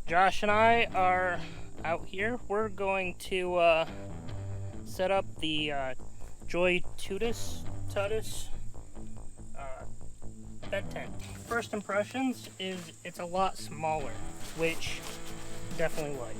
Josh and I are out here. We're going to set up the JoyTutus bed tent. First impressions is it's a lot smaller, which definitely like.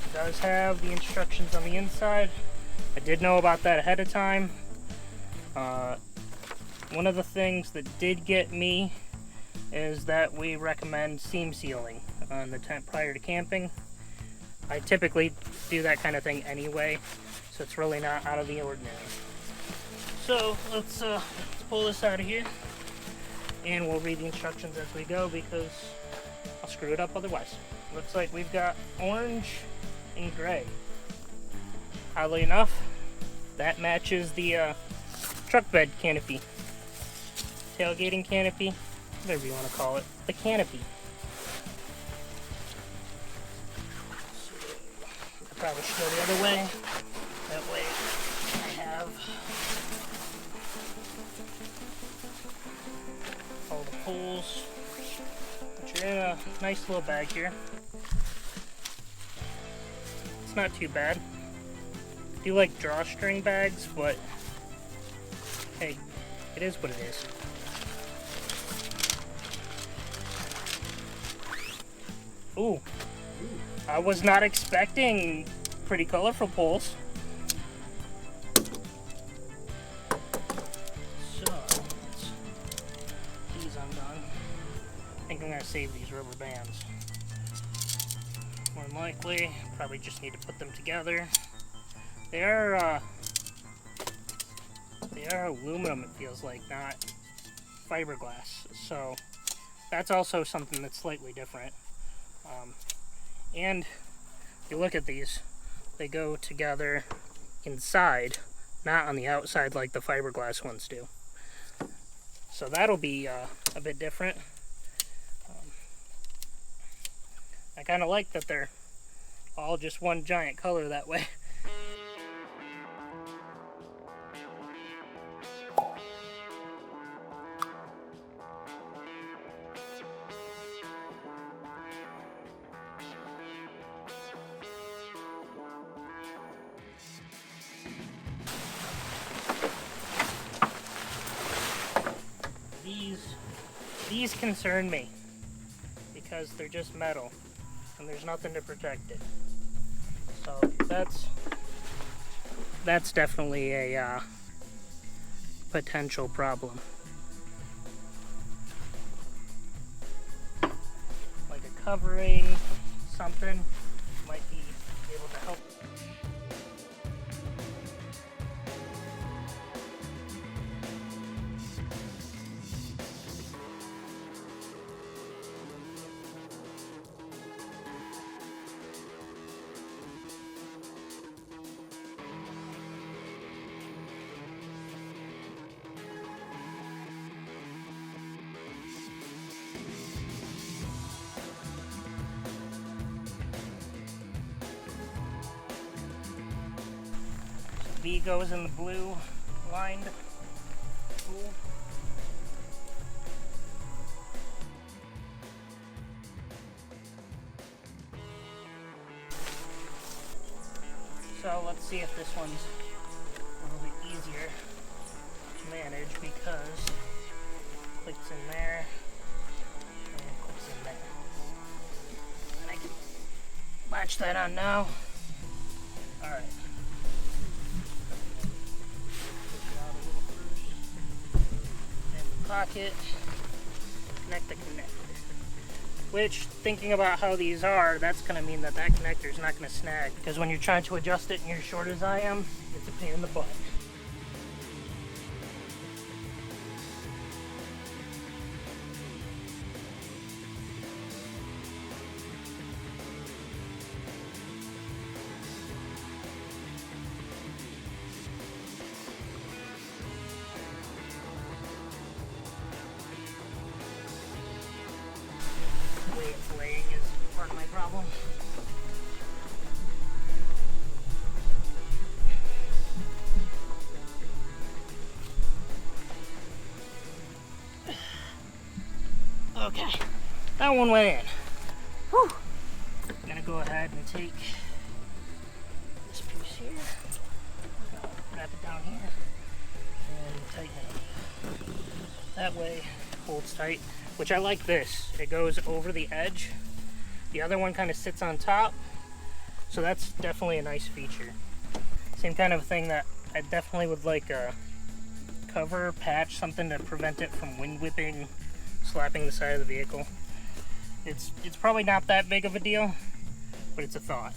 It does have the instructions on the inside. I did know about that ahead of time. One of the things that did get me is that we recommend seam sealing on the tent prior to camping. I typically do that kind of thing anyway, so it's really not out of the ordinary. So let's pull this out of here, and we'll read the instructions as we go because I'll screw it up otherwise. Looks like we've got orange and gray. Oddly enough, that matches the truck bed canopy. Tailgating canopy, whatever you want to call it. The canopy. So, I probably should go the other way. That way I have all the poles, which are in a nice little bag here. It's not too bad. I do like drawstring bags, but hey, it is what it is. Ooh, I was not expecting pretty colorful poles. So, let's get these undone. I think I'm going to save these rubber bands. More than likely, probably just need to put them together. They are aluminum, it feels like, not fiberglass. So that's also something that's slightly different. And if you look at these, they go together inside, not on the outside like the fiberglass ones do. So that'll be a bit different. I kind of like that they're all just one giant color that way. These concern me because they're just metal and there's nothing to protect it. So that's definitely a potential problem. Like a covering, something might be able to help. V goes in the blue lined pool. So let's see if this one's a little bit easier to manage because it clicks in there and it clicks in there. And I can latch that on now. Alright. Pocket, connect the connector. Which, thinking about how these are, that's going to mean that that connector is not going to snag, because when you're trying to adjust it and you're as short as I am, it's a pain in the butt. Way it's laying is part of my problem. Okay, that one went in. Whew. I'm gonna go ahead and take this piece here, wrap it down here, and tighten it up. That way it holds tight, which I like this. It goes over the edge. The other one kind of sits on top, so that's definitely a nice feature. Same kind of thing that I definitely would like a cover, patch, something to prevent it from wind whipping, slapping the side of the vehicle. It's probably not that big of a deal, but it's a thought.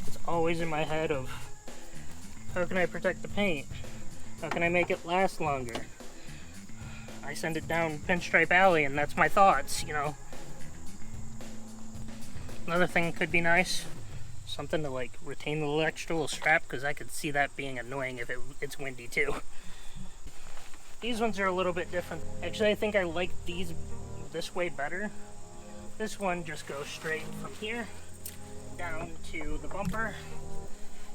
It's always in my head of, how can I protect the paint? How can I make it last longer? I send it down Pinstripe Alley and that's my thoughts, you know. Another thing could be nice, something to like retain the extra little strap, because I could see that being annoying if it's windy too. These ones are a little bit different. Actually, I think I like these this way better. This one just goes straight from here down to the bumper,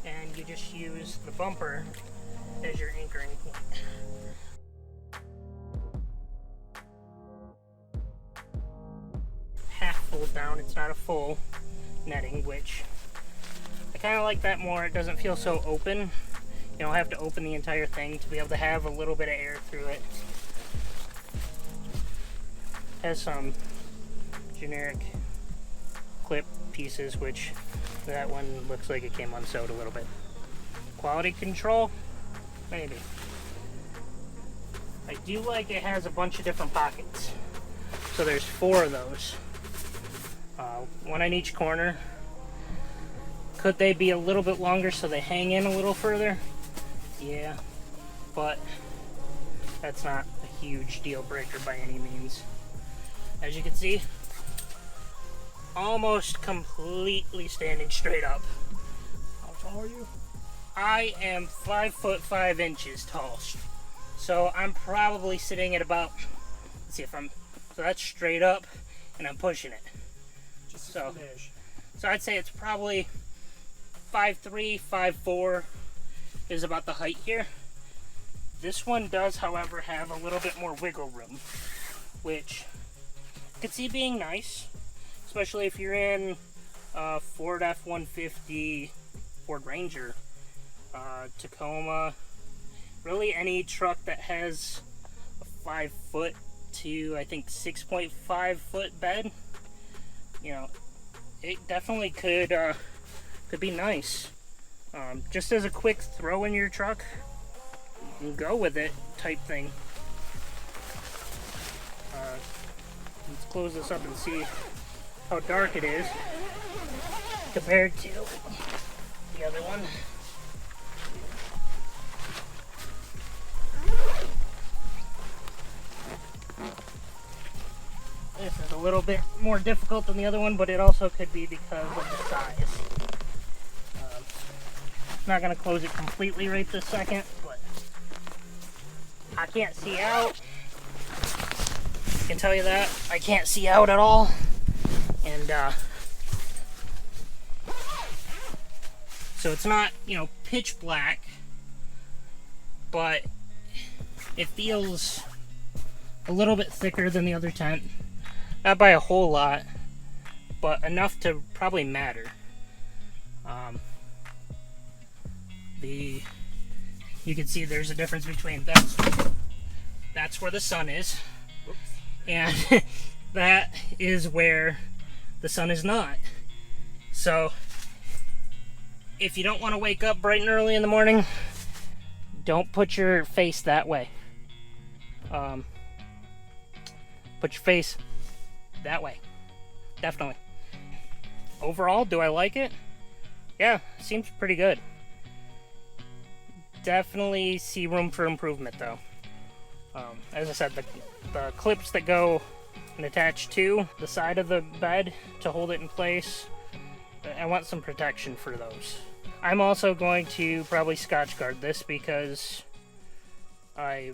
and you just use the bumper as your anchoring point. Half fold down, it's not a full netting, which I kind of like that more. It doesn't feel so open. You don't have to open the entire thing to be able to have a little bit of air through it. Has some generic clip pieces, which that one looks like it came unsewed a little bit. Quality control, maybe. I do like it has a bunch of different pockets. So there's 4 of those. One on each corner. Could they be a little bit longer so they hang in a little further? Yeah, but that's not a huge deal breaker by any means. As you can see, almost completely standing straight up. How tall are you? I am 5'5" tall. So I'm probably sitting at about, let's see if I'm, so that's straight up and I'm pushing it. Just so I'd say it's probably 5'3", 5'4" is about the height here. This one does, however, have a little bit more wiggle room, which I could see being nice, especially if you're in Ford F-150, Ford Ranger, Tacoma, really any truck that has a 5 foot to, I think, 6.5 foot bed. You know, it definitely could be nice. Just as a quick throw in your truck, you can go with it type thing. Let's close this up and see how dark it is compared to the other one. This is a little bit more difficult than the other one, but it also could be because of the size. I'm not going to close it completely right this second, but I can't see out. I can tell you that. I can't see out at all. And so it's not, you know, pitch black, but it feels a little bit thicker than the other tent. Not by a whole lot, but enough to probably matter. You can see there's a difference between that's where the sun is, and that is where the sun is not. So if you don't want to wake up bright and early in the morning, don't put your face that way. Put your face that way. Definitely. Overall, do I like it? Yeah, seems pretty good. Definitely see room for improvement though. As I said, the clips that go and attach to the side of the bed to hold it in place, I want some protection for those. I'm also going to probably Scotch guard this because I'd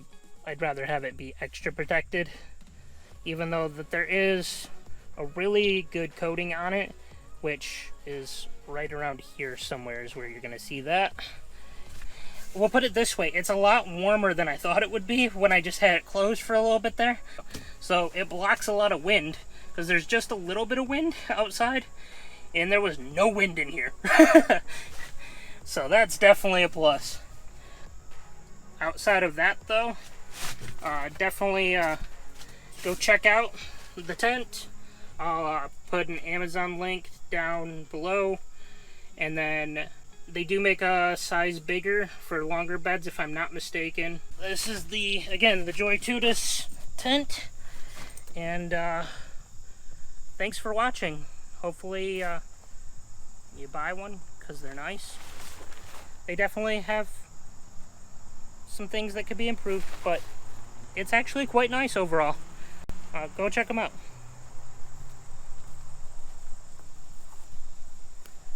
rather have it be extra protected, even though that there is a really good coating on it, which is right around here somewhere is where you're going to see that. We'll put it this way, it's a lot warmer than I thought it would be when I just had it closed for a little bit there. So it blocks a lot of wind, because there's just a little bit of wind outside, and there was no wind in here. So that's definitely a plus. Outside of that though, definitely go check out the tent. I'll put an Amazon link down below, and then they do make a size bigger for longer beds if I'm not mistaken. This is again the JoyTutus tent, and thanks for watching. Hopefully you buy one, because they're nice. They definitely have some things that could be improved, but it's actually quite nice overall. Go check them out.